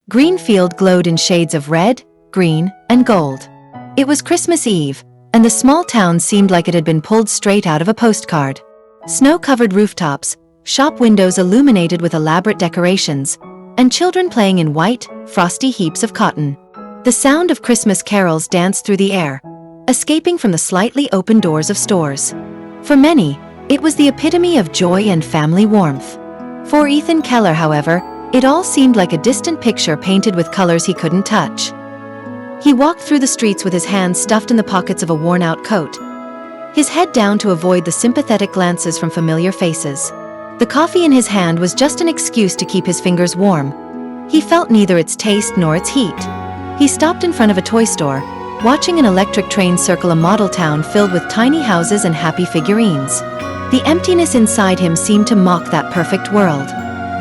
Greenfield glowed in shades of red, green, and gold. It was Christmas Eve, and the small town seemed like it had been pulled straight out of a postcard. Snow-covered rooftops, shop windows illuminated with elaborate decorations, and children playing in white, frosty heaps of cotton. The sound of Christmas carols danced through the air, escaping from the slightly open doors of stores. For many, it was the epitome of joy and family warmth. For Ethan Keller, however, it all seemed like a distant picture painted with colors he couldn't touch. He walked through the streets with his hands stuffed in the pockets of a worn-out coat, his head down to avoid the sympathetic glances from familiar faces. The coffee in his hand was just an excuse to keep his fingers warm. He felt neither its taste nor its heat. He stopped in front of a toy store, watching an electric train circle a model town filled with tiny houses and happy figurines. The emptiness inside him seemed to mock that perfect world.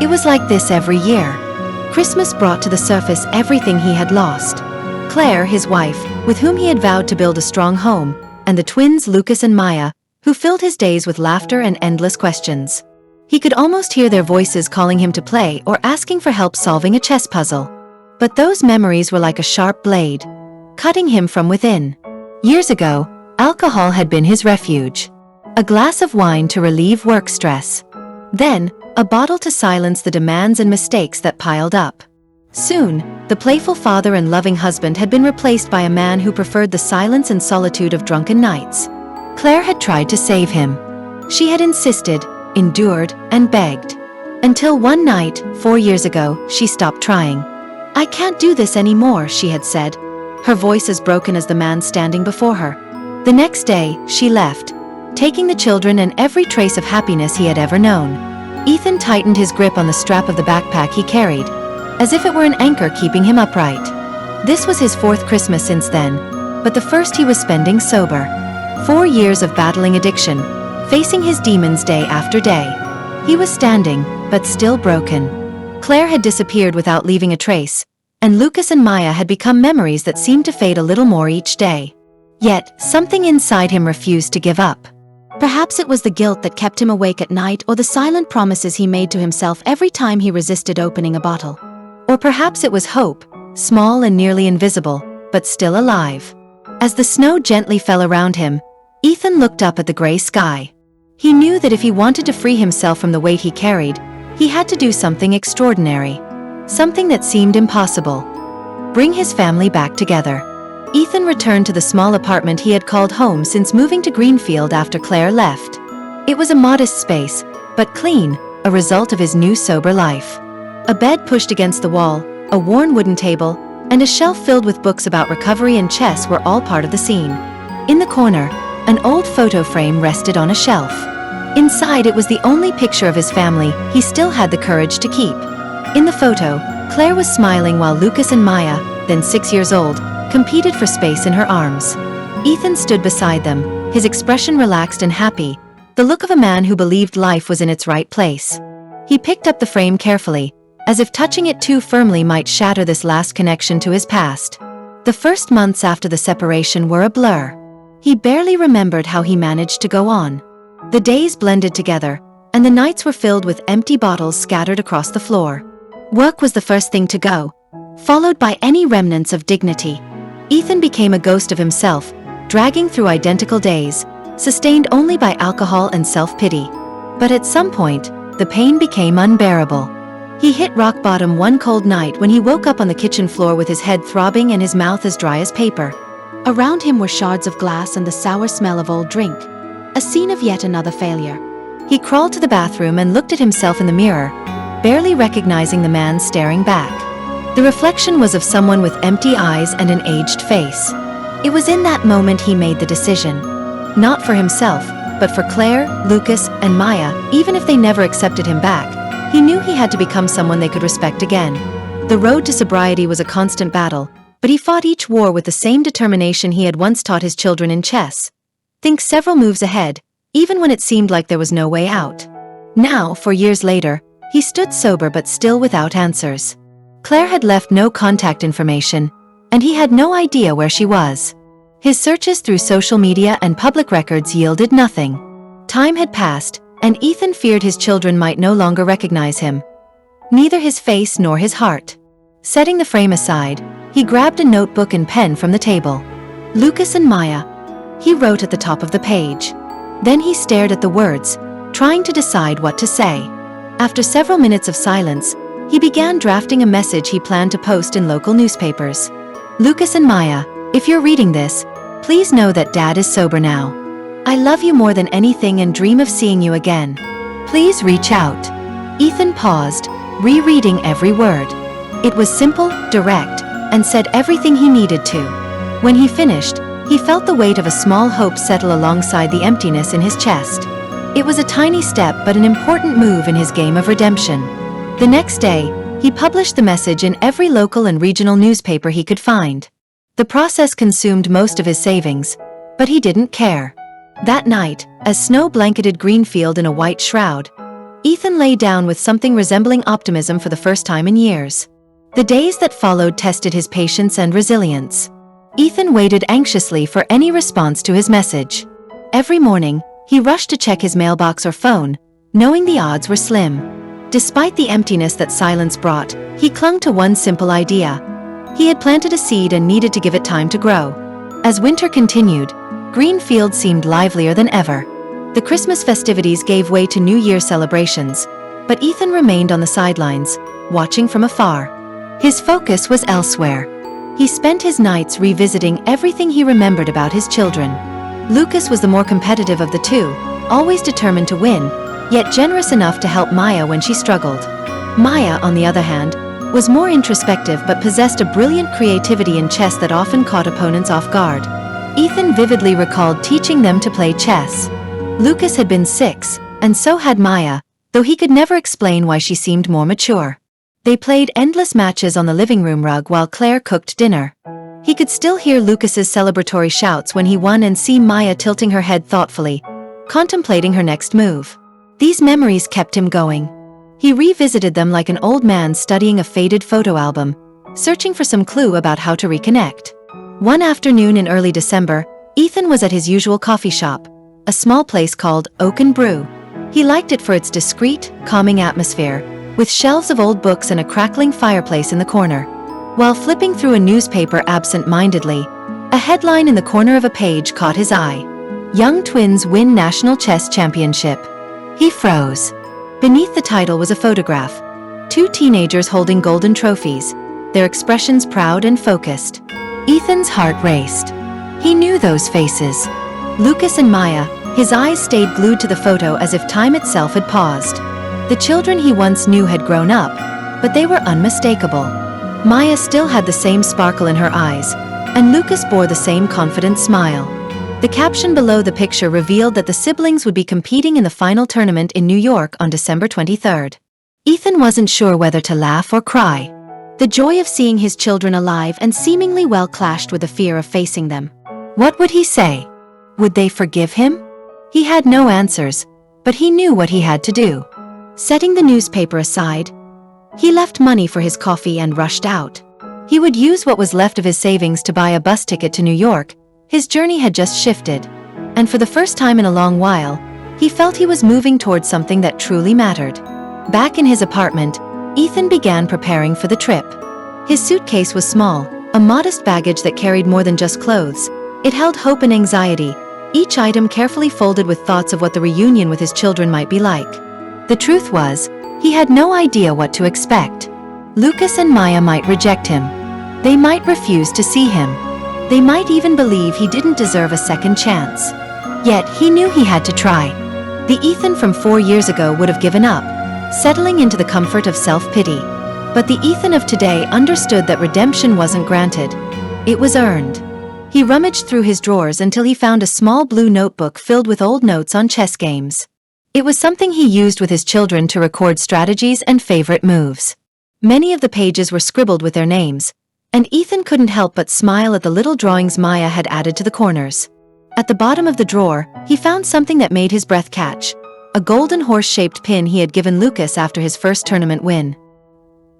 It was like this every year. Christmas brought to the surface everything he had lost. Claire, his wife, with whom he had vowed to build a strong home, and the twins Lucas and Maya, who filled his days with laughter and endless questions. He could almost hear their voices calling him to play or asking for help solving a chess puzzle. But those memories were like a sharp blade, cutting him from within. Years ago, alcohol had been his refuge. A glass of wine to relieve work stress. Then, a bottle to silence the demands and mistakes that piled up. Soon, the playful father and loving husband had been replaced by a man who preferred the silence and solitude of drunken nights. Claire had tried to save him. She had insisted, endured, and begged. Until one night, 4 years ago, she stopped trying. "I can't do this anymore," she had said, her voice as broken as the man standing before her. The next day, she left, taking the children and every trace of happiness he had ever known. Ethan tightened his grip on the strap of the backpack he carried, as if it were an anchor keeping him upright. This was his 4th Christmas since then, but the first he was spending sober. 4 years of battling addiction, facing his demons day after day. He was standing, but still broken. Claire had disappeared without leaving a trace, and Lucas and Maya had become memories that seemed to fade a little more each day. Yet, something inside him refused to give up. Perhaps it was the guilt that kept him awake at night, or the silent promises he made to himself every time he resisted opening a bottle. Or perhaps it was hope, small and nearly invisible, but still alive. As the snow gently fell around him, Ethan looked up at the gray sky. He knew that if he wanted to free himself from the weight he carried, he had to do something extraordinary. Something that seemed impossible. Bring his family back together. Ethan returned to the small apartment he had called home since moving to Greenfield after Claire left. It was a modest space, but clean, a result of his new sober life. A bed pushed against the wall, a worn wooden table, and a shelf filled with books about recovery and chess were all part of the scene. In the corner, an old photo frame rested on a shelf. Inside it was the only picture of his family he still had the courage to keep. In the photo, Claire was smiling while Lucas and Maya, then 6 years old, competed for space in her arms. Ethan stood beside them, his expression relaxed and happy, the look of a man who believed life was in its right place. He picked up the frame carefully, as if touching it too firmly might shatter this last connection to his past. The first months after the separation were a blur. He barely remembered how he managed to go on. The days blended together, and the nights were filled with empty bottles scattered across the floor. Work was the first thing to go, followed by any remnants of dignity. Ethan became a ghost of himself, dragging through identical days, sustained only by alcohol and self-pity. But at some point, the pain became unbearable. He hit rock bottom one cold night when he woke up on the kitchen floor with his head throbbing and his mouth as dry as paper. Around him were shards of glass and the sour smell of old drink, a scene of yet another failure. He crawled to the bathroom and looked at himself in the mirror, barely recognizing the man staring back. The reflection was of someone with empty eyes and an aged face. It was in that moment he made the decision. Not for himself, but for Claire, Lucas, and Maya. Even if they never accepted him back, he knew he had to become someone they could respect again. The road to sobriety was a constant battle, but he fought each war with the same determination he had once taught his children in chess. Think several moves ahead, even when it seemed like there was no way out. Now, 4 years later, he stood sober but still without answers. Claire had left no contact information, and he had no idea where she was. His searches through social media and public records yielded nothing. Time had passed, and Ethan feared his children might no longer recognize him. Neither his face nor his heart. Setting the frame aside, he grabbed a notebook and pen from the table. Lucas and Maya, he wrote at the top of the page. Then he stared at the words, trying to decide what to say. After several minutes of silence, he began drafting a message he planned to post in local newspapers. Lucas and Maya, if you're reading this, please know that Dad is sober now. I love you more than anything and dream of seeing you again. Please reach out. Ethan paused, rereading every word. It was simple, direct, and said everything he needed to. When he finished, he felt the weight of a small hope settle alongside the emptiness in his chest. It was a tiny step but an important move in his game of redemption. The next day, he published the message in every local and regional newspaper he could find. The process consumed most of his savings, but he didn't care. That night, as snow blanketed Greenfield in a white shroud, Ethan lay down with something resembling optimism for the first time in years. The days that followed tested his patience and resilience. Ethan waited anxiously for any response to his message. Every morning, he rushed to check his mailbox or phone, knowing the odds were slim. Despite the emptiness that silence brought, he clung to one simple idea. He had planted a seed and needed to give it time to grow. As winter continued, Greenfield seemed livelier than ever. The Christmas festivities gave way to New Year celebrations, but Ethan remained on the sidelines, watching from afar. His focus was elsewhere. He spent his nights revisiting everything he remembered about his children. Lucas was the more competitive of the two, always determined to win, yet generous enough to help Maya when she struggled. Maya, on the other hand, was more introspective but possessed a brilliant creativity in chess that often caught opponents off guard. Ethan vividly recalled teaching them to play chess. Lucas had been 6, and so had Maya, though he could never explain why she seemed more mature. They played endless matches on the living room rug while Claire cooked dinner. He could still hear Lucas's celebratory shouts when he won and see Maya tilting her head thoughtfully, contemplating her next move. These memories kept him going. He revisited them like an old man studying a faded photo album, searching for some clue about how to reconnect. One afternoon in early December, Ethan was at his usual coffee shop, a small place called Oak and Brew. He liked it for its discreet, calming atmosphere, with shelves of old books and a crackling fireplace in the corner. While flipping through a newspaper absent-mindedly, a headline in the corner of a page caught his eye. Young twins win national chess championship. He froze. Beneath the title was a photograph. 2 teenagers holding golden trophies, their expressions proud and focused. Ethan's heart raced. He knew those faces. Lucas and Maya, his eyes stayed glued to the photo as if time itself had paused. The children he once knew had grown up, but they were unmistakable. Maya still had the same sparkle in her eyes, and Lucas bore the same confident smile. The caption below the picture revealed that the siblings would be competing in the final tournament in New York on December 23rd. Ethan wasn't sure whether to laugh or cry. The joy of seeing his children alive and seemingly well clashed with the fear of facing them. What would he say? Would they forgive him? He had no answers, but he knew what he had to do. Setting the newspaper aside, he left money for his coffee and rushed out. He would use what was left of his savings to buy a bus ticket to New York. His journey had just shifted, and for the first time in a long while, he felt he was moving towards something that truly mattered. Back in his apartment, Ethan began preparing for the trip. His suitcase was small, a modest baggage that carried more than just clothes. It held hope and anxiety, each item carefully folded with thoughts of what the reunion with his children might be like. The truth was, he had no idea what to expect. Lucas and Maya might reject him. They might refuse to see him. They might even believe he didn't deserve a second chance. Yet he knew he had to try. The Ethan from 4 years ago would have given up, settling into the comfort of self-pity. But the Ethan of today understood that redemption wasn't granted. It was earned. He rummaged through his drawers until he found a small blue notebook filled with old notes on chess games. It was something he used with his children to record strategies and favorite moves. Many of the pages were scribbled with their names, and Ethan couldn't help but smile at the little drawings Maya had added to the corners. At the bottom of the drawer, he found something that made his breath catch, a golden horse-shaped pin he had given Lucas after his first tournament win.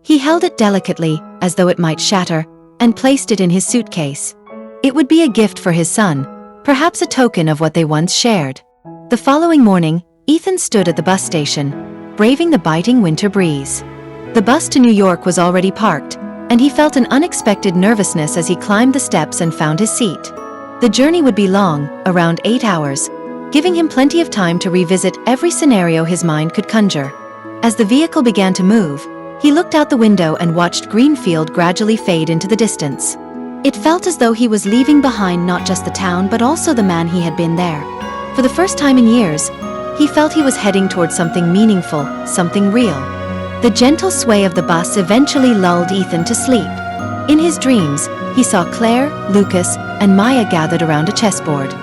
He held it delicately, as though it might shatter, and placed it in his suitcase. It would be a gift for his son, perhaps a token of what they once shared. The following morning, Ethan stood at the bus station, braving the biting winter breeze. The bus to New York was already parked, and he felt an unexpected nervousness as he climbed the steps and found his seat. The journey would be long, around 8 hours, giving him plenty of time to revisit every scenario his mind could conjure. As the vehicle began to move, he looked out the window and watched Greenfield gradually fade into the distance. It felt as though he was leaving behind not just the town but also the man he had been there. For the first time in years, he felt he was heading towards something meaningful, something real. The gentle sway of the bus eventually lulled Ethan to sleep. In his dreams, he saw Claire, Lucas, and Maya gathered around a chessboard.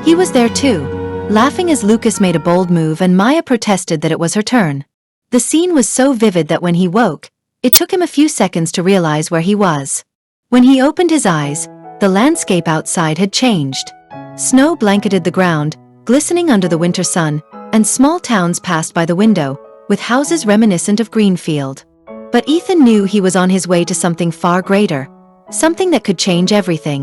He was there too, laughing as Lucas made a bold move and Maya protested that it was her turn. The scene was so vivid that when he woke, it took him a few seconds to realize where he was. When he opened his eyes, the landscape outside had changed. Snow blanketed the ground, glistening under the winter sun, and small towns passed by the window, with houses reminiscent of Greenfield. But Ethan knew he was on his way to something far greater, something that could change everything.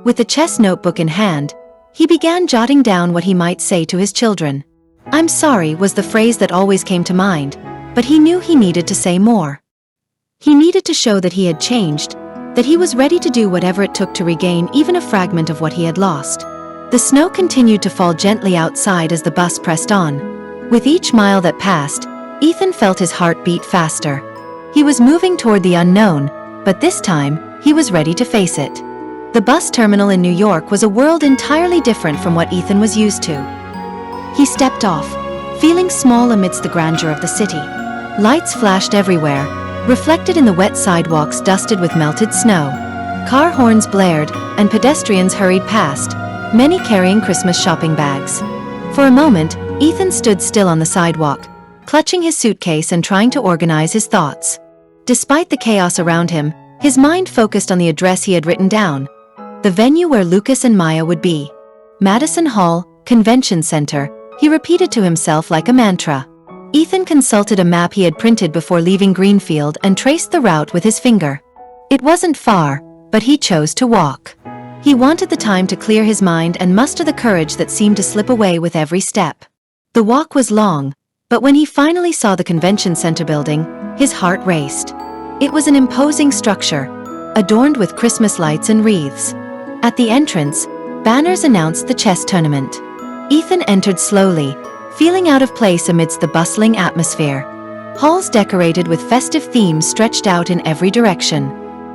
With the chess notebook in hand, he began jotting down what he might say to his children. "I'm sorry" was the phrase that always came to mind, but he knew he needed to say more. He needed to show that he had changed, that he was ready to do whatever it took to regain even a fragment of what he had lost. The snow continued to fall gently outside as the bus pressed on. With each mile that passed, Ethan felt his heart beat faster. He was moving toward the unknown, but this time, he was ready to face it. The bus terminal in New York was a world entirely different from what Ethan was used to. He stepped off, feeling small amidst the grandeur of the city. Lights flashed everywhere, reflected in the wet sidewalks dusted with melted snow. Car horns blared, and pedestrians hurried past, many carrying Christmas shopping bags. For a moment, Ethan stood still on the sidewalk, clutching his suitcase and trying to organize his thoughts. Despite the chaos around him, his mind focused on the address he had written down, the venue where Lucas and Maya would be. Madison Hall, Convention Center, he repeated to himself like a mantra. Ethan consulted a map he had printed before leaving Greenfield and traced the route with his finger. It wasn't far, but he chose to walk. He wanted the time to clear his mind and muster the courage that seemed to slip away with every step. The walk was long, but when he finally saw the convention center building, his heart raced. It was an imposing structure, adorned with Christmas lights and wreaths. At the entrance, banners announced the chess tournament. Ethan entered slowly, feeling out of place amidst the bustling atmosphere. Halls decorated with festive themes stretched out in every direction.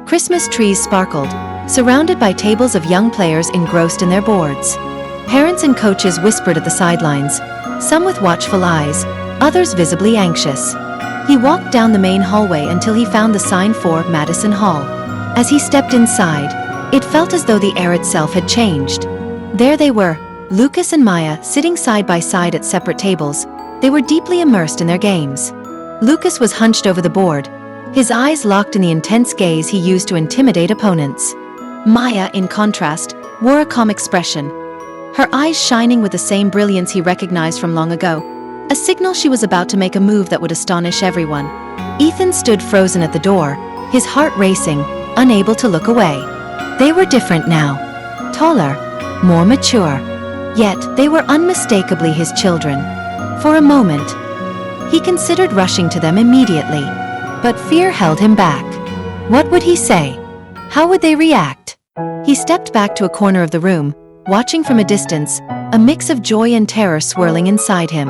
Christmas trees sparkled, surrounded by tables of young players engrossed in their boards. Parents and coaches whispered at the sidelines, some with watchful eyes, others visibly anxious. He walked down the main hallway until he found the sign for Madison Hall. As he stepped inside, it felt as though the air itself had changed. There they were, Lucas and Maya sitting side by side at separate tables. They were deeply immersed in their games. Lucas was hunched over the board, his eyes locked in the intense gaze he used to intimidate opponents. Maya, in contrast, wore a calm expression, her eyes shining with the same brilliance he recognized from long ago, a signal she was about to make a move that would astonish everyone. Ethan stood frozen at the door, his heart racing, unable to look away. They were different now. Taller, more mature. Yet, they were unmistakably his children. For a moment, he considered rushing to them immediately, but fear held him back. What would he say? How would they react? He stepped back to a corner of the room, watching from a distance, a mix of joy and terror swirling inside him.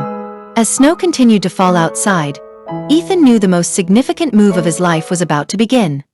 As snow continued to fall outside, Ethan knew the most significant move of his life was about to begin.